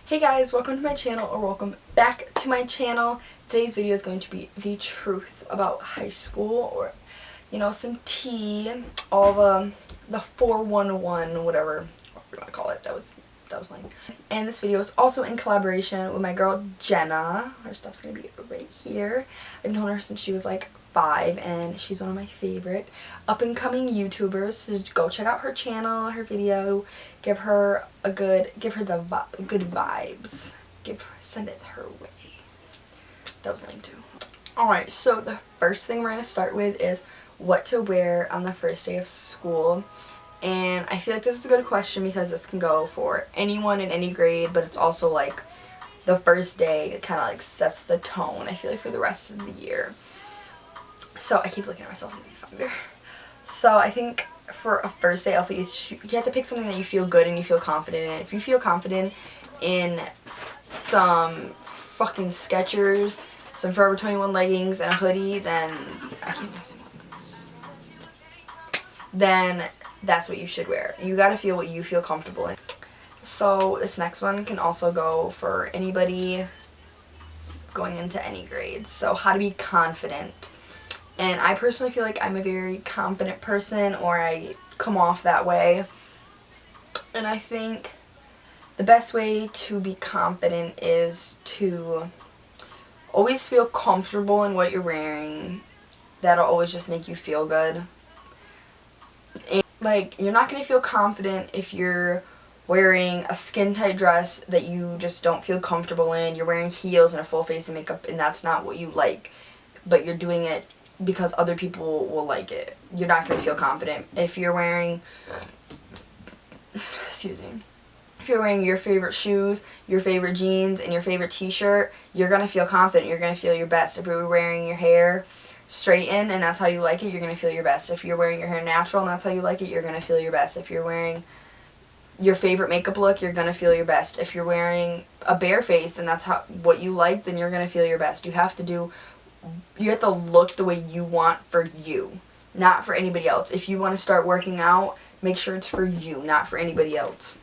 Hey guys, welcome to my channel, or welcome back to my channel. Today's video is going to be the truth about high school, or some tea, all the 411, whatever you want to call it. That was lame. And this video is also in collaboration with my girl Jena. Her stuff's gonna be right here. I've known her since she was like 5, and she's one of my favorite up and coming YouTubers. So go check out her channel, her video. Give her the good vibes. Send it her way. That was lame too. Alright, so the first thing we're gonna start with is what to wear on the first day of school. And I feel like this is a good question because this can go for anyone in any grade, but it's also like the first day, it kind of like sets the tone, I feel like, for the rest of the year. So I keep looking at myself in the viewfinder. So I think for a first day outfit, you have to pick something that you feel good and you feel confident in. If you feel confident in some fucking Skechers, some Forever 21 leggings, and a hoodie, then I can't mess up this. Then that's what you should wear. You gotta feel what you feel comfortable in. So this next one can also go for anybody going into any grades. So how to be confident. And I personally feel like I'm a very confident person, or I come off that way. And I think the best way to be confident is to always feel comfortable in what you're wearing. That'll always just make you feel good. And like, you're not going to feel confident if you're wearing a skin tight dress that you just don't feel comfortable in. You're wearing heels and a full face of makeup, and that's not what you like, but you're doing it because other people will like it. You're not going to feel confident. If you're wearing, excuse me, if you're wearing your favorite shoes, your favorite jeans, and your favorite t-shirt, you're going to feel confident. You're going to feel your best. If you're wearing your hair straightened and that's how you like it, you're going to feel your best. If you're wearing your hair natural and that's how you like it, you're going to feel your best. If you're wearing your favorite makeup look, you're going to feel your best. If you're wearing a bare face and that's what you like, then you're going to feel your best. You have to look the way you want for you, not for anybody else. If you want to start working out, make sure it's for you, not for anybody else.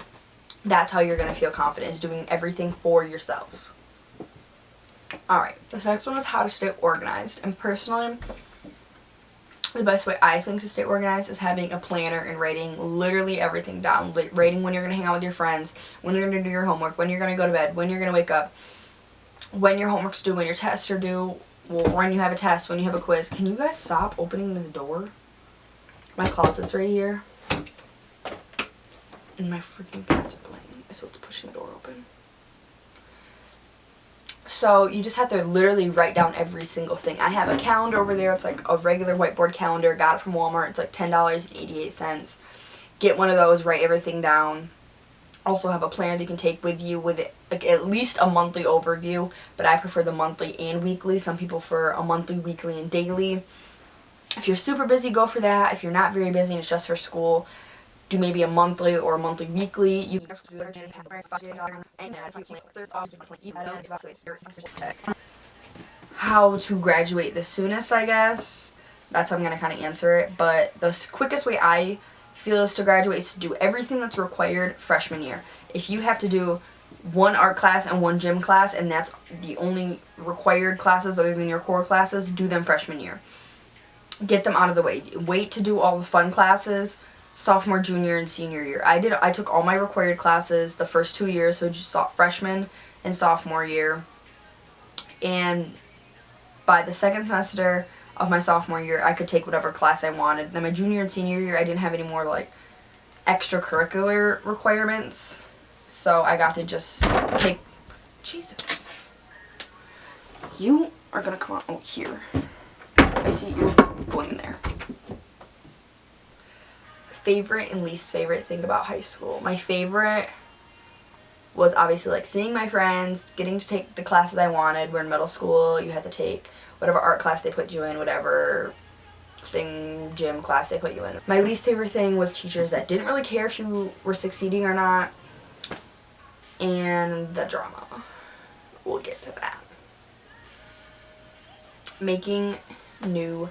That's how you're going to feel confident, is doing everything for yourself. Alright, this next one is how to stay organized. And personally, the best way I think to stay organized is having a planner and writing literally everything down. Writing when you're going to hang out with your friends, when you're going to do your homework, when you're going to go to bed, when you're going to wake up, when your homework's due, when your tests are due, when you have a test, when you have a quiz. Can you guys stop opening the door? My closet's right here. And my freaking cats are playing. So it's pushing the door open. So you just have to literally write down every single thing. I have a calendar over there. It's like a regular whiteboard calendar. Got it from Walmart. It's like $10.88. Get one of those. Write everything down. Also have a planner that you can take with you with like at least a monthly overview, but I prefer the monthly and weekly. Some people prefer a monthly, weekly, and daily. If you're super busy, go for that. If you're not very busy and it's just for school, do maybe a monthly or a monthly weekly. You how to graduate the soonest, I guess. That's how I'm gonna kind of answer it. But the quickest way I feel is to graduate is to do everything that's required freshman year. If you have to do one art class and one gym class, and that's the only required classes other than your core classes, do them freshman year. Get them out of the way. Wait to do all the fun classes sophomore, junior, and senior year. I took all my required classes the first 2 years, so just freshman and sophomore year. And by the second semester of my sophomore year, I could take whatever class I wanted. Then my junior and senior year, I didn't have any more like extracurricular requirements, so I got to just take. Jesus, you are gonna come out here. I see you're going in there. Favorite and least favorite thing about high school. My favorite was obviously like seeing my friends, getting to take the classes I wanted. We're in middle school, you had to take whatever art class they put you in, whatever gym class they put you in. My least favorite thing was teachers that didn't really care if you were succeeding or not, and the drama. We'll get to that. Making new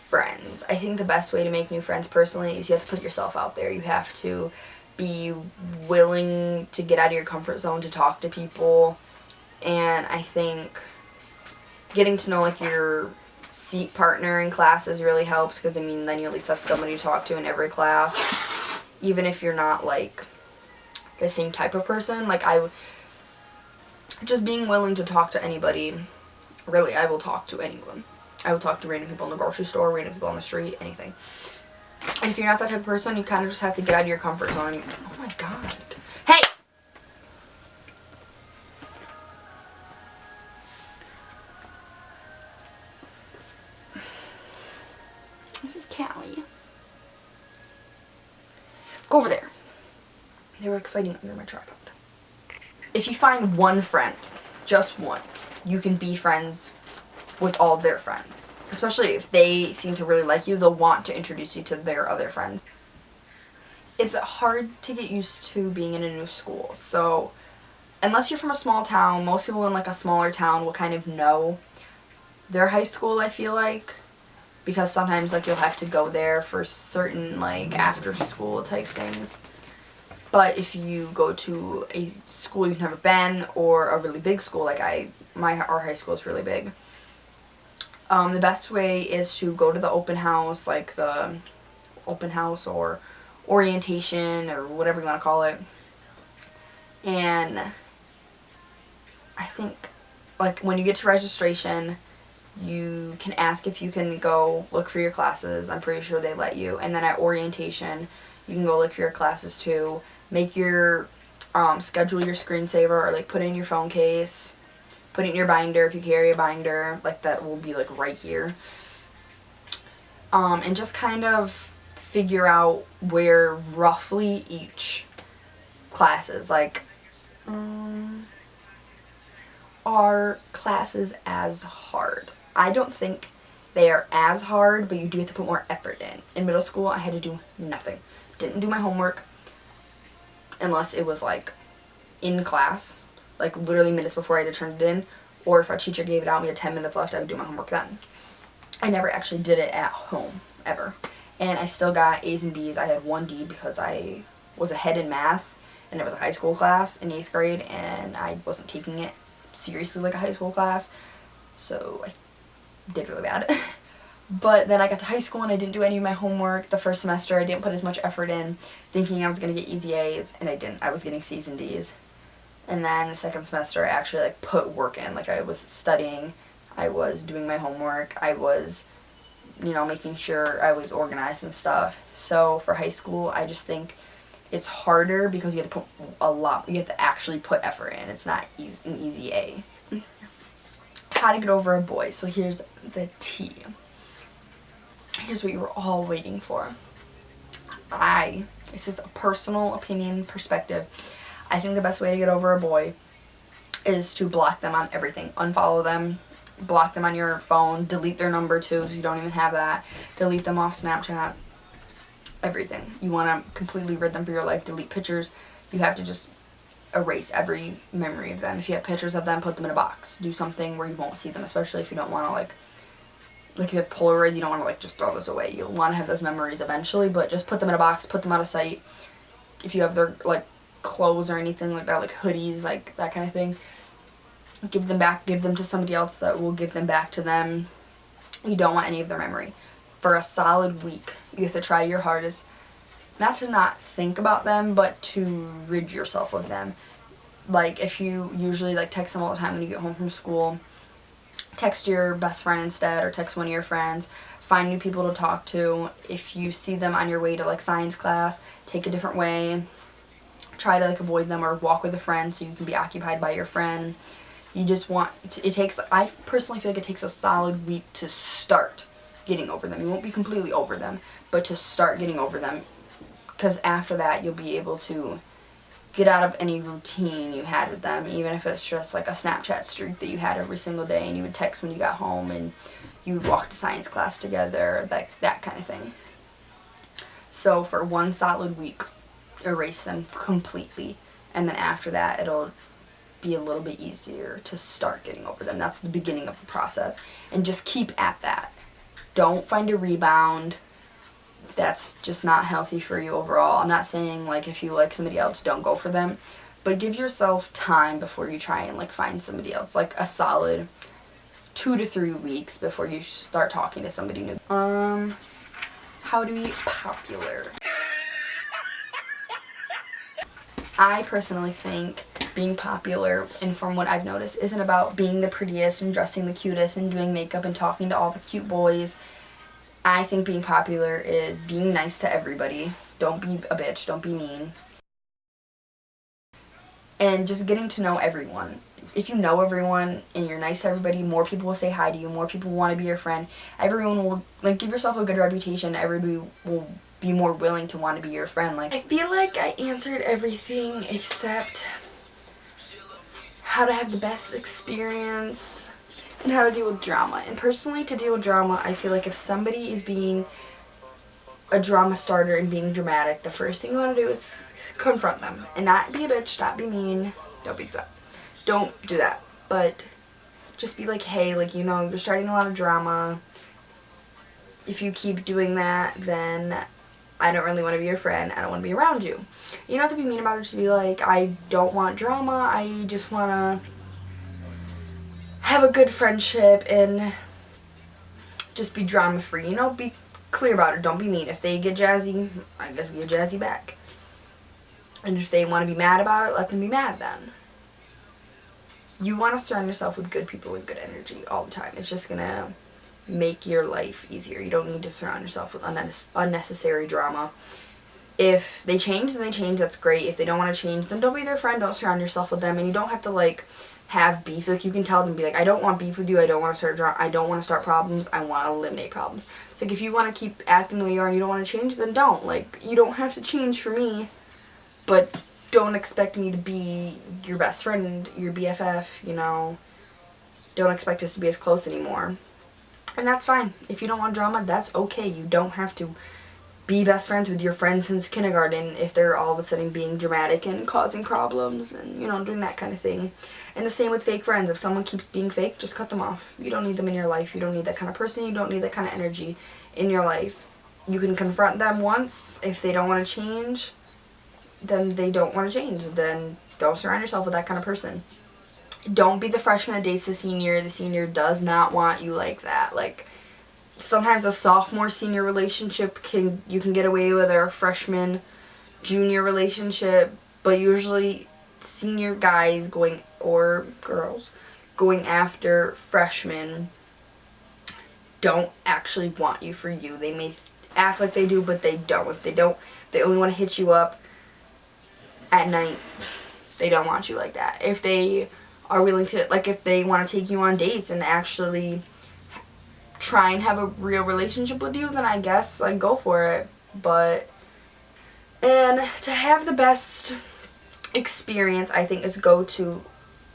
friends. I think the best way to make new friends personally is you have to put yourself out there. You have to be willing to get out of your comfort zone to talk to people. And I think getting to know, like, your seat partner in classes really helps, because, I mean, then you at least have somebody to talk to in every class, even if you're not, like, the same type of person. Like, just being willing to talk to anybody. Really, I will talk to anyone. I will talk to random people in the grocery store, random people on the street, anything. And if you're not that type of person, you kind of just have to get out of your comfort zone. Oh my god. Hey! This is Callie. Go over there. They were like fighting under my tripod. If you find one friend, just one, you can be friends with all their friends. Especially if they seem to really like you, they'll want to introduce you to their other friends. It's hard to get used to being in a new school. So, unless you're from a small town, most people in like a smaller town will kind of know their high school, I feel like. Because sometimes like you'll have to go there for certain like after school type things. But if you go to a school you've never been, or a really big school, like our high school is really big, the best way is to go to the open house, like the open house or orientation or whatever you want to call it. And I think like when you get to registration, you can ask if you can go look for your classes. I'm pretty sure they let you. And then at orientation, you can go look for your classes too. Make your schedule your screensaver, or like put it in your phone case. Put it in your binder if you carry a binder. Like that will be like right here. And just kind of figure out where roughly each class is. Like, are classes as hard? I don't think they are as hard, but you do have to put more effort in. In middle school, I had to do nothing. Didn't do my homework unless it was like in class, like literally minutes before I had to turn it in, or if our teacher gave it out, we had 10 minutes left, I would do my homework then. I never actually did it at home, ever. And I still got A's and B's. I had 1 D because I was ahead in math, and it was a high school class in 8th grade, and I wasn't taking it seriously like a high school class, so I did really bad. But then I got to high school and I didn't do any of my homework. The first semester I didn't put as much effort in, thinking I was going to get easy A's, and I didn't. I was getting C's and D's. And then the second semester I actually like put work in. Like I was studying, I was doing my homework, I was, you know, making sure I was organized and stuff. So for high school, I just think it's harder because you have to put a lot, you have to actually put effort in. It's not an easy A. How to get over a boy. So here's the tea. Here's what you were all waiting for. This is a personal opinion perspective. I think the best way to get over a boy is to block them on everything. Unfollow them, block them on your phone, delete their number too if you don't even have that, delete them off Snapchat, everything. You want to completely rid them from your life, delete pictures. You have to just erase every memory of them. If you have pictures of them, put them in a box. Do something where you won't see them, especially if you don't want to like if you have Polaroids, you don't want to like just throw those away. You'll want to have those memories eventually, but just put them in a box, put them out of sight. If you have their like clothes or anything like that, like hoodies, like that kind of thing, give them back, give them to somebody else that will give them back to them. You don't want any of their memory. For a solid week, you have to try your hardest not to not think about them, but to rid yourself of them. Like if you usually like text them all the time when you get home from school, text your best friend instead, or text one of your friends. Find new people to talk to. If you see them on your way to like science class, take a different way. Try to like avoid them, or walk with a friend so you can be occupied by your friend. You just want, it takes, I personally feel like it takes a solid week to start getting over them. You won't be completely over them, but to start getting over them, because after that you'll be able to get out of any routine you had with them, even if it's just like a Snapchat streak that you had every single day, and you would text when you got home, and you would walk to science class together, that kind of thing. So for one solid week, erase them completely, and then after that it'll be a little bit easier to start getting over them. That's the beginning of the process, and just keep at that. Don't find a rebound. that's just not healthy for you overall. I'm not saying like if you like somebody else, don't go for them, but give yourself time before you try and like find somebody else, like a solid 2 to 3 weeks before you start talking to somebody new. How to be popular. I personally think being popular, and from what I've noticed, isn't about being the prettiest and dressing the cutest and doing makeup and talking to all the cute boys. I think being popular is being nice to everybody. Don't be a bitch, don't be mean. And just getting to know everyone. If you know everyone and you're nice to everybody, more people will say hi to you, more people want to be your friend. Everyone will, like, give yourself a good reputation. Everybody will be more willing to want to be your friend. Like, I feel like I answered everything except how to have the best experience and how to deal with drama. And personally, to deal with drama, I feel like if somebody is being a drama starter and being dramatic, the first thing you want to do is confront them. And not be a bitch, not be mean, don't be that. Don't do that. But just be like, hey, like, you know, you're starting a lot of drama. If you keep doing that, then I don't really want to be your friend. I don't want to be around you. You don't have to be mean about it. Just be like, I don't want drama. I just want to have a good friendship and just be drama free. You know, be clear about it. Don't be mean. If they get jazzy, I guess get jazzy back. And if they want to be mad about it, let them be mad then. You want to surround yourself with good people with good energy all the time. It's just going to make your life easier. You don't need to surround yourself with unnecessary drama. If they change, then they change. That's great. If they don't want to change, then don't be their friend. Don't surround yourself with them. And you don't have to, like, have beef. Like, you can tell them, be like, I don't want beef with you. I don't want to start drama. I don't want to start problems. I want to eliminate problems. It's like, if you want to keep acting the way you are and you don't want to change, then don't. Like, you don't have to change for me, but don't expect me to be your best friend, your BFF, you know. Don't expect us to be as close anymore. And that's fine. If you don't want drama, that's okay. You don't have to be best friends with your friends since kindergarten if they're all of a sudden being dramatic and causing problems and, you know, doing that kind of thing. And the same with fake friends. If someone keeps being fake, just cut them off. You don't need them in your life. You don't need that kind of person. You don't need that kind of energy in your life. You can confront them once. If they don't want to change, then they don't want to change. Then don't surround yourself with that kind of person. Don't be the freshman that dates the senior. The senior does not want you like that. Like, sometimes a sophomore-senior relationship you can get away with, or a freshman-junior relationship, but usually senior guys or girls going after freshmen don't actually want you for you. They may act like they do, but they don't. If they don't, they only want to hit you up at night. They don't want you like that. If they are willing to, like, if they want to take you on dates and actually try and have a real relationship with you, then I guess, like, go for it. And to have the best experience, I think, is go to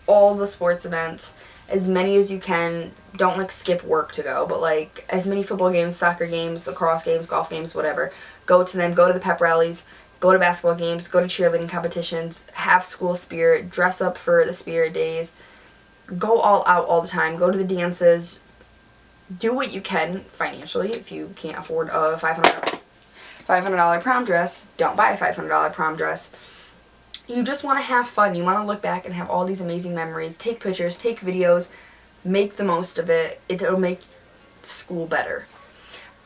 all the sports events, as many as you can. Don't, like, skip work to go, but, like, as many football games, soccer games, lacrosse games, golf games, whatever. Go to them. Go to the pep rallies. Go to basketball games, go to cheerleading competitions, have school spirit, dress up for the spirit days, go all out all the time, go to the dances, do what you can financially. If you can't afford a $500 prom dress, don't buy a $500 prom dress. You just want to have fun. You want to look back and have all these amazing memories, take pictures, take videos, make the most of it. It'll make school better.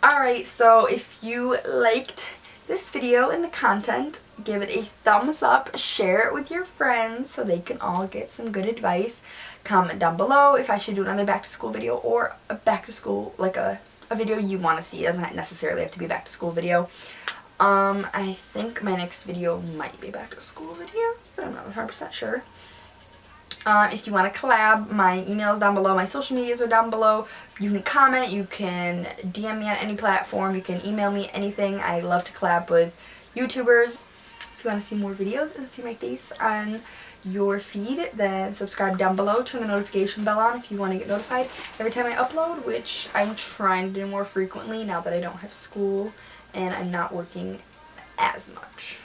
Alright, so if you liked this video and the content, give it a thumbs up, share it with your friends so they can all get some good advice. Comment down below if I should do another back to school video or a back to school, like a video you want to see. It doesn't necessarily have to be a back to school video. I think my next video might be a back to school video, but I'm not 100% sure. If you want to collab, my email is down below, my social medias are down below. You can comment, you can DM me on any platform, you can email me anything. I love to collab with YouTubers. If you want to see more videos and see my face on your feed, then subscribe down below, turn the notification bell on if you want to get notified every time I upload, which I'm trying to do more frequently now that I don't have school and I'm not working as much.